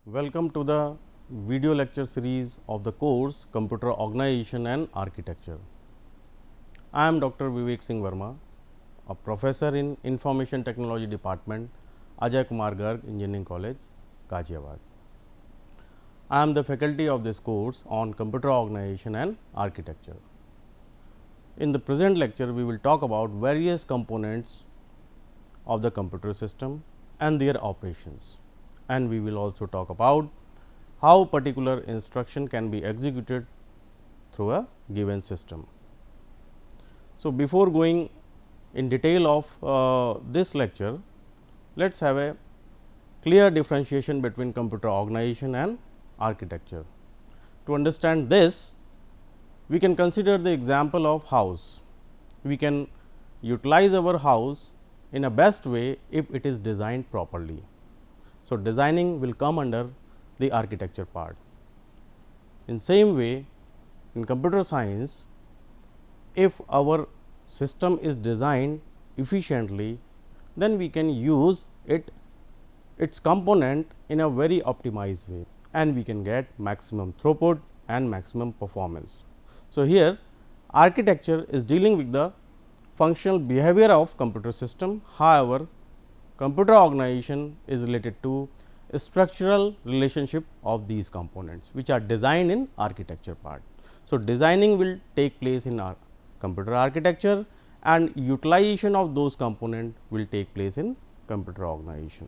Welcome to the video lecture series of the course Computer Organization and Architecture. I am Dr. Vivek Singh Verma, a professor in Information Technology Department, Ajay Kumar Garg Engineering College, Ghaziabad. I am the faculty of this course on Computer Organization and Architecture. In the present lecture, we will talk about various components of the computer system and their operations, and we will also talk about how particular instruction can be executed through a given system. So, before going in detail of this lecture, let us have a clear differentiation between computer organization and architecture. To understand this, we can consider the example of house. We can utilize our house in a best way if it is designed properly. So, designing will come under the architecture part. In same way, in computer science, if our system is designed efficiently, then we can use its component in a very optimized way, and we can get maximum throughput and maximum performance. So, here architecture is dealing with the functional behavior of computer system. However, computer organization is related to structural relationship of these components, which are designed in architecture part. So, designing will take place in our computer architecture, and utilization of those components will take place in computer organization.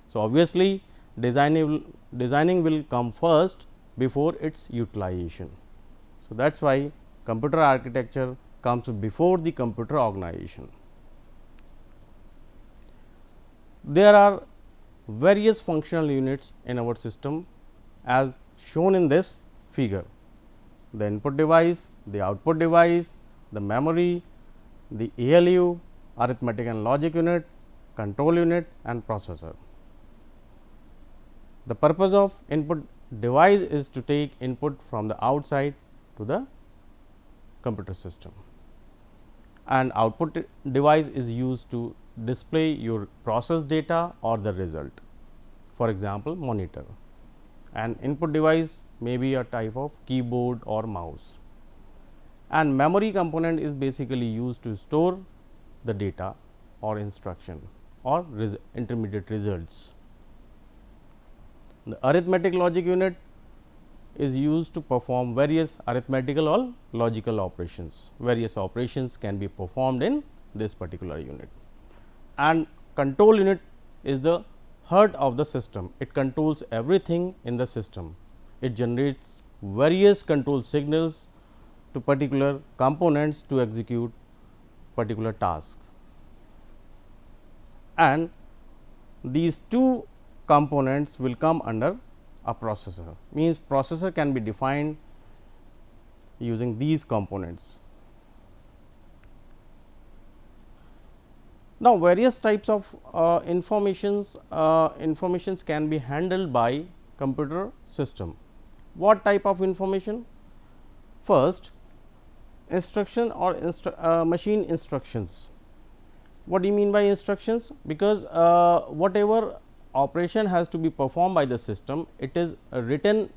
So, obviously, designing will come first before its utilization. So, that is why computer architecture comes before the computer organization. There are various functional units in our system as shown in this figure: the input device, the output device, the memory, the ALU, arithmetic and logic unit, control unit and processor. The purpose of input device is to take input from the outside to the computer system, and output device is used to display your process data or the result, for example, monitor. And input device may be a type of keyboard or mouse, and memory component is basically used to store the data or instruction or intermediate results. The arithmetic logic unit is used to perform various arithmetical or logical operations. Various operations can be performed in this particular unit. And control unit is the heart of the system. It controls everything in the system. It generates various control signals to particular components to execute particular task. And these two components will come under a processor, means processor can be defined using these components. Now, various types of informations can be handled by computer system. What type of information? First, instruction or machine instructions. What do you mean by instructions? Because whatever operation has to be performed by the system, it is written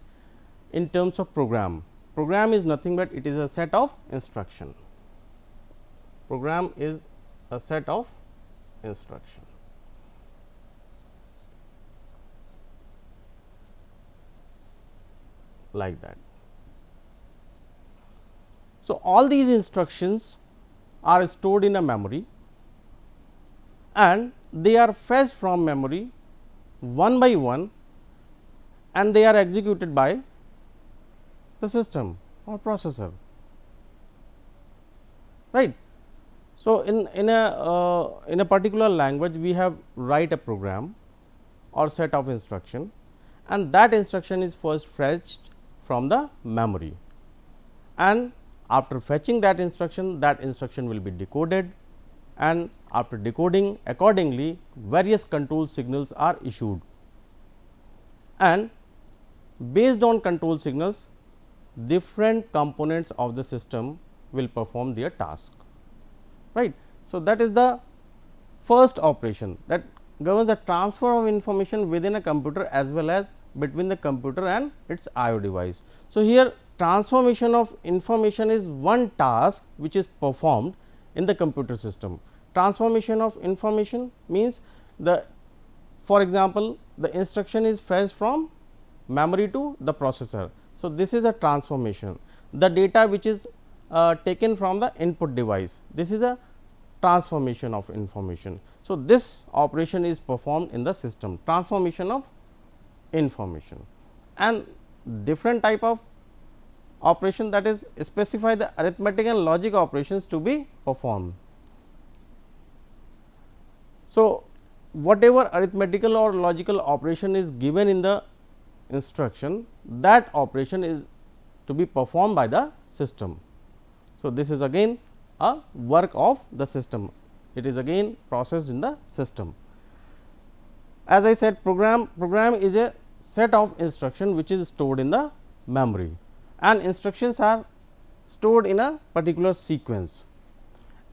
in terms of program. Program is nothing but it is a set of instruction. Program is a set of instruction. Like that. So, all these instructions are stored in a memory, and they are fetched from memory one by one, and they are executed by the system or processor, right. So, in a particular language, we have write a program or set of instruction, and that instruction is first fetched from the memory, and after fetching that instruction will be decoded, and after decoding accordingly various control signals are issued, and based on control signals different components of the system will perform their task, right. So, that is the first operation that governs the transfer of information within a computer as well as between the computer and its I/O device. So, here transformation of information is one task which is performed in the computer system. Transformation of information means the, for example, the instruction is fetched from memory to the processor. So, this is a transformation. The data which is taken from the input device, this is a transformation of information. So, this operation is performed in the system, transformation of information, and different type of operation, that is specify the arithmetic and logic operations to be performed. So, whatever arithmetical or logical operation is given in the instruction, that operation is to be performed by the system. So, this is again a work of the system, it is again processed in the system. As I said, program is a set of instruction which is stored in the memory, and instructions are stored in a particular sequence,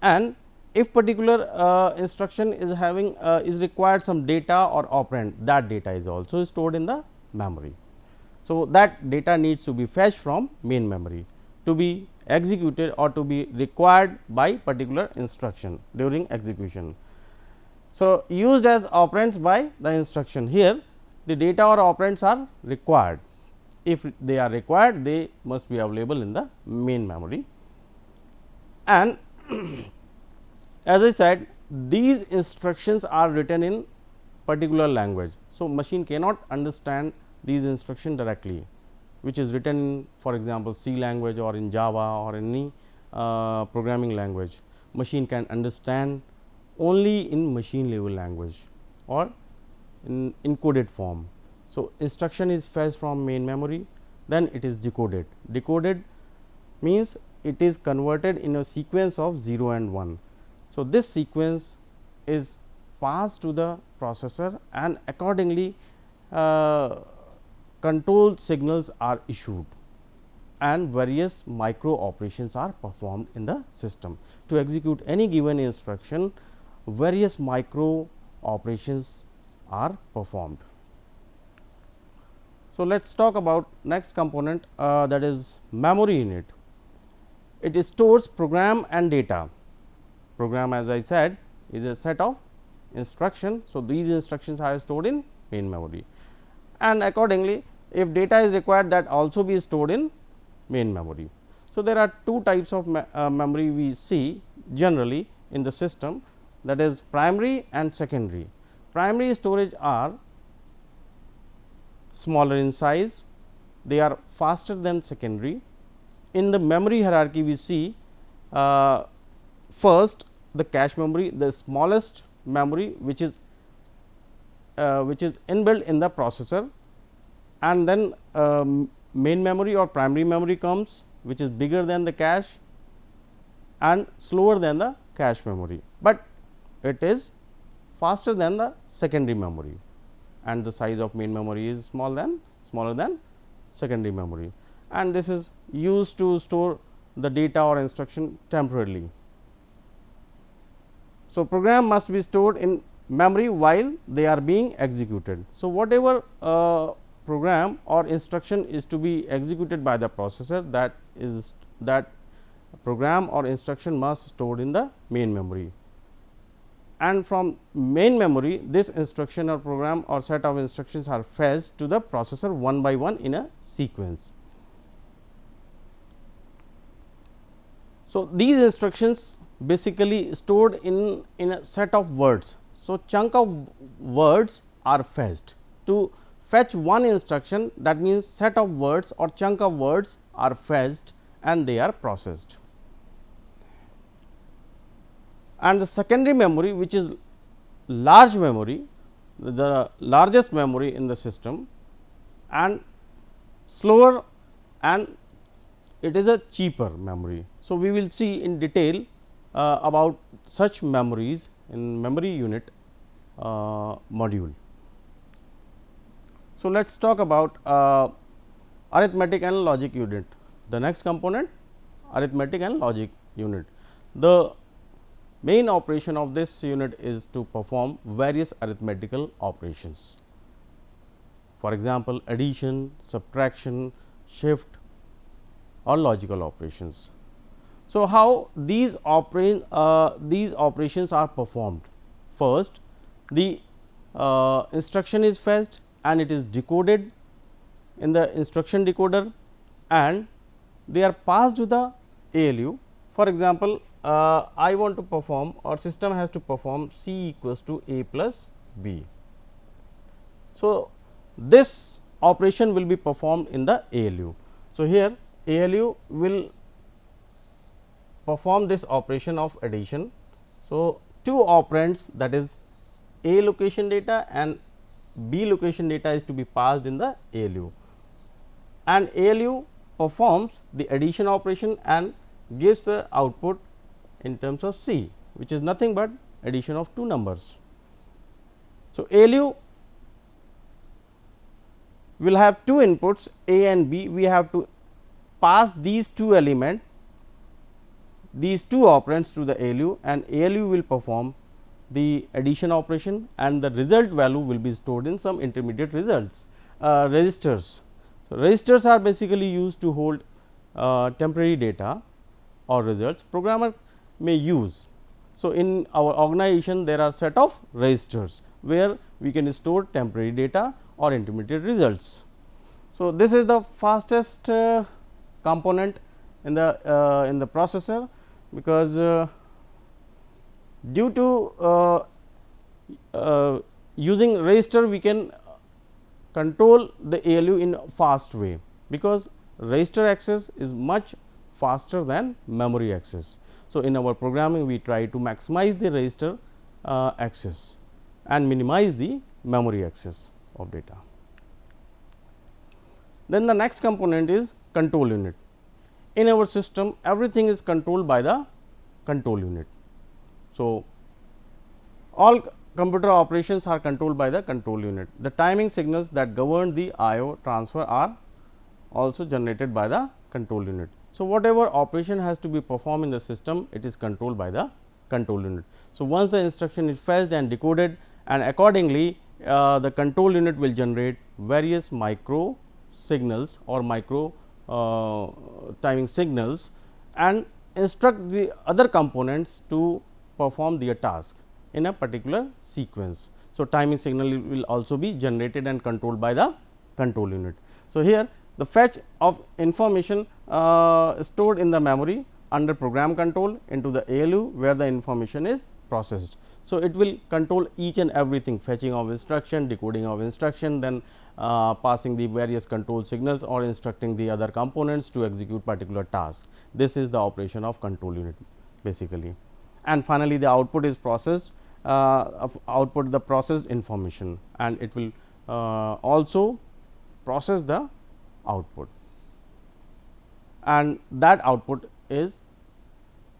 and if particular instruction is having is required some data or operand, that data is also stored in the memory. So, that data needs to be fetched from main memory to be executed or to be required by particular instruction during execution. So, used as operands by the instruction, here the data or operands are required. If they are required, they must be available in the main memory, and as I said, these instructions are written in particular language. So, machine cannot understand these instructions directly, which is written in, for example, C language or in Java or any programming language. Machine can understand only in machine level language or in encoded form. So, instruction is fetched from main memory, then it is decoded. Decoded means it is converted in a sequence of 0 and 1. So, this sequence is passed to the processor, and accordingly control signals are issued and various micro operations are performed in the system. To execute any given instruction, various micro operations are performed. So, let us talk about next component, that is memory unit. It stores program and data. Program, as I said, is a set of instruction. So, these instructions are stored in main memory, and accordingly if data is required, that also be stored in main memory. So, there are two types of memory we see generally in the system, that is primary and secondary. Primary storage are smaller in size, they are faster than secondary. In the memory hierarchy, we see first the cache memory, the smallest memory which is inbuilt in the processor, and then main memory or primary memory comes, which is bigger than the cache and slower than the cache memory, but it is faster than the secondary memory, and the size of main memory is smaller than secondary memory, and this is used to store the data or instruction temporarily. So, program must be stored in memory while they are being executed. So, whatever program or instruction is to be executed by the processor, that program or instruction must stored in the main memory, and from main memory this instruction or program or set of instructions are fetched to the processor one by one in a sequence. So, these instructions basically stored in a set of words. So, chunk of words are fetched. To fetch one instruction, that means set of words or chunk of words are fetched and they are processed. And the secondary memory, which is large memory, the largest memory in the system and slower, and it is a cheaper memory. So, we will see in detail about such memories in memory unit module. So, let us talk about arithmetic and logic unit. The next component, arithmetic and logic unit. The main operation of this unit is to perform various arithmetical operations. for example, addition, subtraction, shift or logical operations. So, how these operations are performed? First, the instruction is fetched and it is decoded in the instruction decoder, and they are passed to the ALU. For example, I want to perform, or system has to perform C equals to A plus B. So, this operation will be performed in the ALU. So, here ALU will perform this operation of addition. So, two operands, that is A location data and B location data, is to be passed in the ALU, and ALU performs the addition operation and gives the output in terms of C, which is nothing but addition of two numbers. So, ALU will have two inputs A and B. We have to pass these two elements, these two operands, to the ALU, and ALU will perform the addition operation, and the result value will be stored in some intermediate registers. So, registers are basically used to hold temporary data or results programmer may use. So, in our organization there are set of registers where we can store temporary data or intermediate results. So, this is the fastest component in the processor, because due to using register we can control the ALU in a fast way, because register access is much faster than memory access. So, in our programming we try to maximize the register access and minimize the memory access of data. Then the next component is control unit. In our system everything is controlled by the control unit. So, all computer operations are controlled by the control unit. The timing signals that govern the IO transfer are also generated by the control unit. So, whatever operation has to be performed in the system, it is controlled by the control unit. So, once the instruction is fetched and decoded, and accordingly the control unit will generate various micro signals or micro timing signals and instruct the other components to perform their task in a particular sequence. So, timing signal will also be generated and controlled by the control unit. So, here the fetch of information stored in the memory under program control into the ALU, where the information is processed. So, it will control each and everything, fetching of instruction, decoding of instruction, then passing the various control signals or instructing the other components to execute particular task. This is the operation of control unit basically. And finally, the output is processed, output the processed information, and it will also process the output, and that output is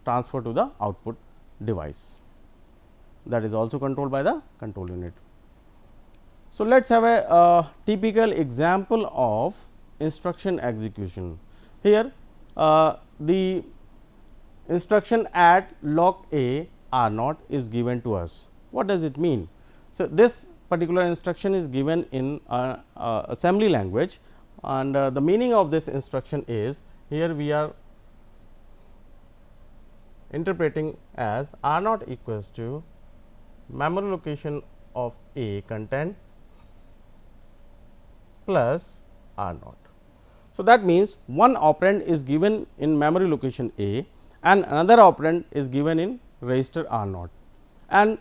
transferred to the output device, that is also controlled by the control unit. So, let us have a typical example of instruction execution. Here the instruction at log A R naught is given to us. What does it mean? So, this particular instruction is given in assembly language, and the meaning of this instruction is, here we are interpreting as R naught equals to memory location of A content plus R naught. So, that means one operand is given in memory location A and another operand is given in register R naught, and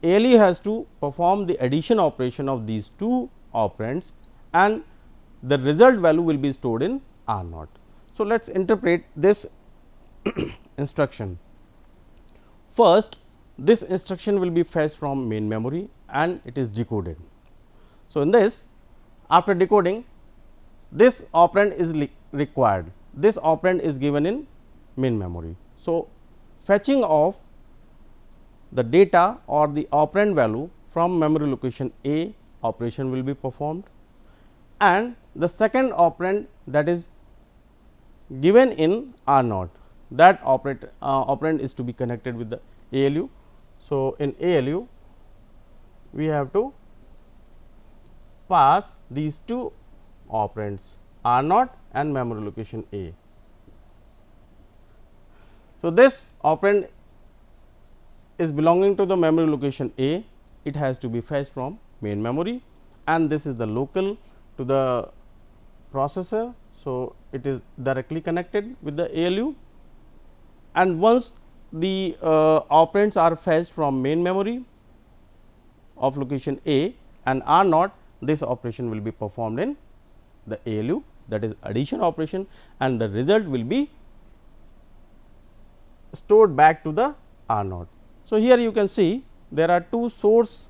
ALU has to perform the addition operation of these two operands, and the result value will be stored in R naught. So, let us interpret this instruction. First, this instruction will be fetched from main memory and it is decoded. So, in this, after decoding, this operand is required, this operand is given in main memory. So, fetching of the data or the operand value from memory location A operation will be performed, and the second operand, that is given in R naught, that operand is to be connected with the ALU. So, in ALU we have to pass these two operands R0 and memory location A. So, this operand is belonging to the memory location A, it has to be fetched from main memory, and this is the local to the processor. So, it is directly connected with the ALU, and once the operands are fetched from main memory of location A and R0, this operation will be performed in the ALU, that is addition operation, and the result will be stored back to the R0. So, here you can see there are two source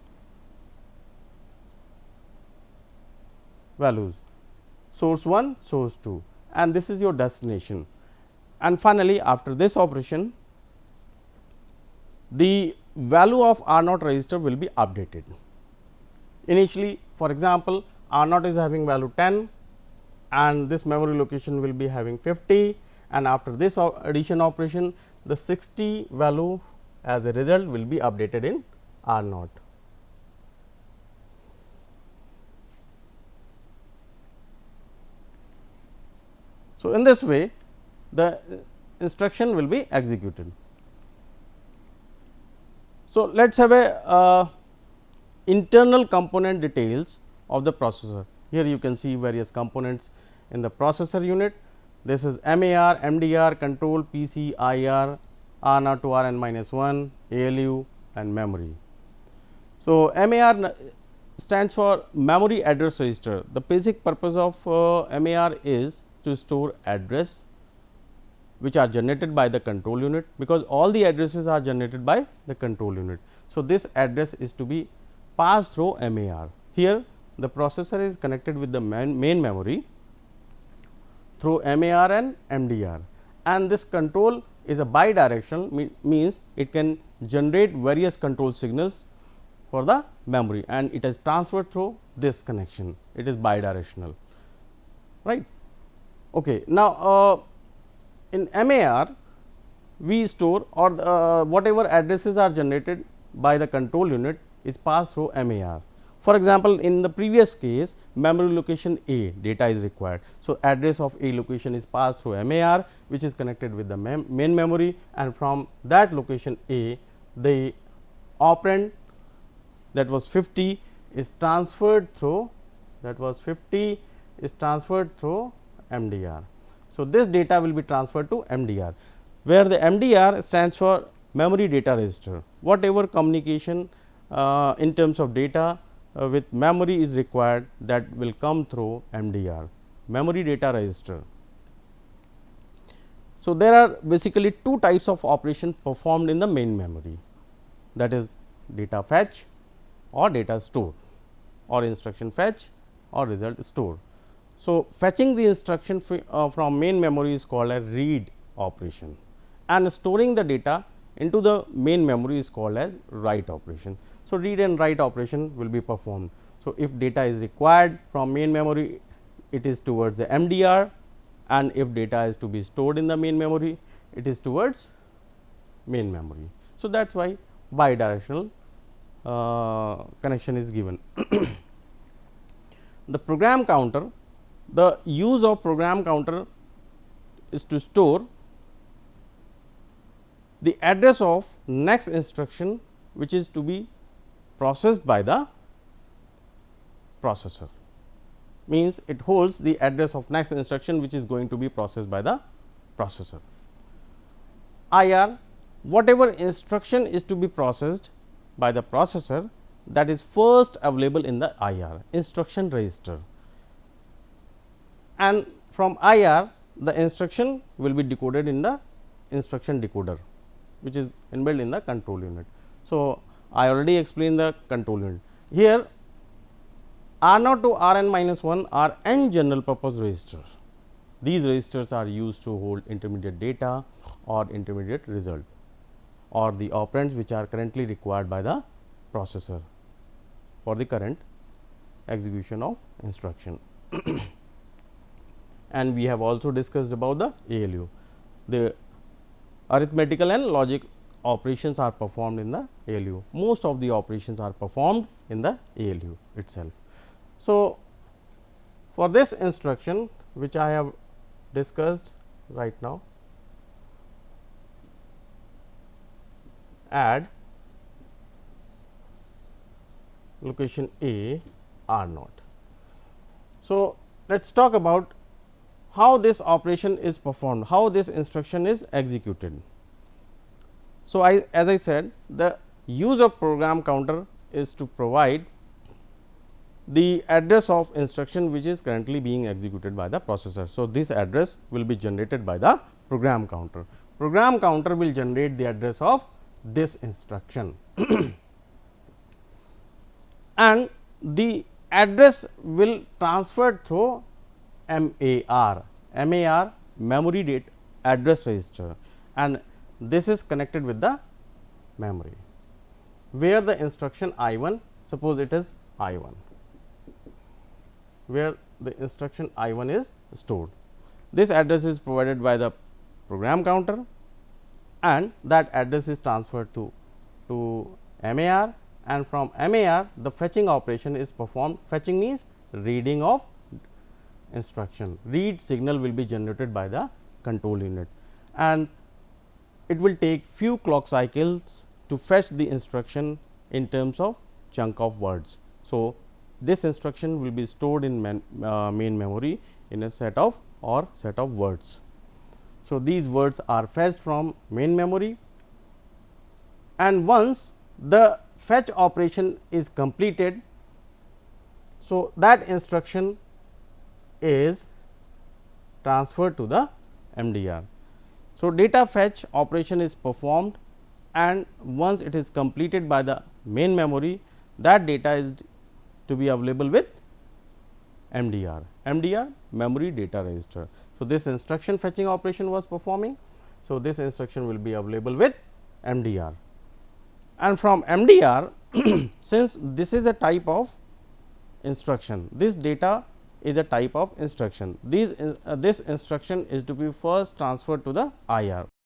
values, source 1, source 2, and this is your destination. And finally, after this operation, the value of R0 register will be updated. Initially, for example, R0 is having value 10 and this memory location will be having 50, and after this addition operation, the 60 value as a result will be updated in R0. So, in this way the instruction will be executed. So, let us have a internal component details of the processor. Here you can see various components in the processor unit. This is MAR, MDR, control, PC, IR, R0 to Rn minus 1, ALU and memory. So, MAR stands for memory address register. The basic purpose of MAR is to store address which are generated by the control unit, because all the addresses are generated by the control unit. So, this address is to be passed through MAR. Here the processor is connected with the main memory through MAR and MDR, and this control is a bidirectional, means it can generate various control signals for the memory, and it is transferred through this connection. It is bidirectional, right. Okay. Now, in MAR we store, or whatever addresses are generated by the control unit is passed through MAR. For example, in the previous case memory location A data is required. So, address of A location is passed through MAR, which is connected with the main memory, and from that location A the operand that was 50 is transferred through MDR. So, this data will be transferred to MDR, where the MDR stands for memory data register. Whatever communication in terms of data with memory is required, that will come through MDR, memory data register. So, there are basically two types of operations performed in the main memory, that is data fetch or data store, or instruction fetch or result store. So, fetching the instruction from main memory is called a read operation, and storing the data into the main memory is called as write operation. So, read and write operation will be performed. So, if data is required from main memory, it is towards the MDR, and if data is to be stored in the main memory, it is towards main memory. So, that is why bidirectional connection is given. The program counter, the use of program counter is to store the address of next instruction which is to be processed by the processor, means it holds the address of next instruction which is going to be processed by the processor. IR, whatever instruction is to be processed by the processor, that is first available in the IR, instruction register, and from IR the instruction will be decoded in the instruction decoder, which is inbuilt in the control unit. So, I already explained the control unit. Here R0 to Rn minus 1 are n general purpose registers. These registers are used to hold intermediate data or intermediate result, or the operands which are currently required by the processor for the current execution of instruction. And we have also discussed about the ALU. The arithmetical and logic operations are performed in the ALU. Most of the operations are performed in the ALU itself. So, for this instruction which I have discussed right now, add location A R naught. So, let us talk about how this operation is performed, how this instruction is executed. So, as I said, the use of program counter is to provide the address of instruction which is currently being executed by the processor. So, this address will be generated by the program counter. Program counter will generate the address of this instruction and the address will transfer through MAR, memory data address register, and this is connected with the memory where the instruction I1, suppose it is I1, where the instruction I1 is stored. This address is provided by the program counter and that address is transferred to MAR, and from MAR the fetching operation is performed. Fetching means reading of instruction. Read signal will be generated by the control unit and it will take few clock cycles to fetch the instruction in terms of chunk of words. So, this instruction will be stored in main memory in a set of words. So, these words are fetched from main memory, and once the fetch operation is completed, so that instruction is transferred to the MDR. So, data fetch operation is performed and once it is completed by the main memory, that data is to be available with MDR, memory data register. So, this instruction fetching operation was performing. So, this instruction will be available with MDR, and from MDR since this is a type of instruction, this data is a type of instruction, this instruction is to be first transferred to the IR.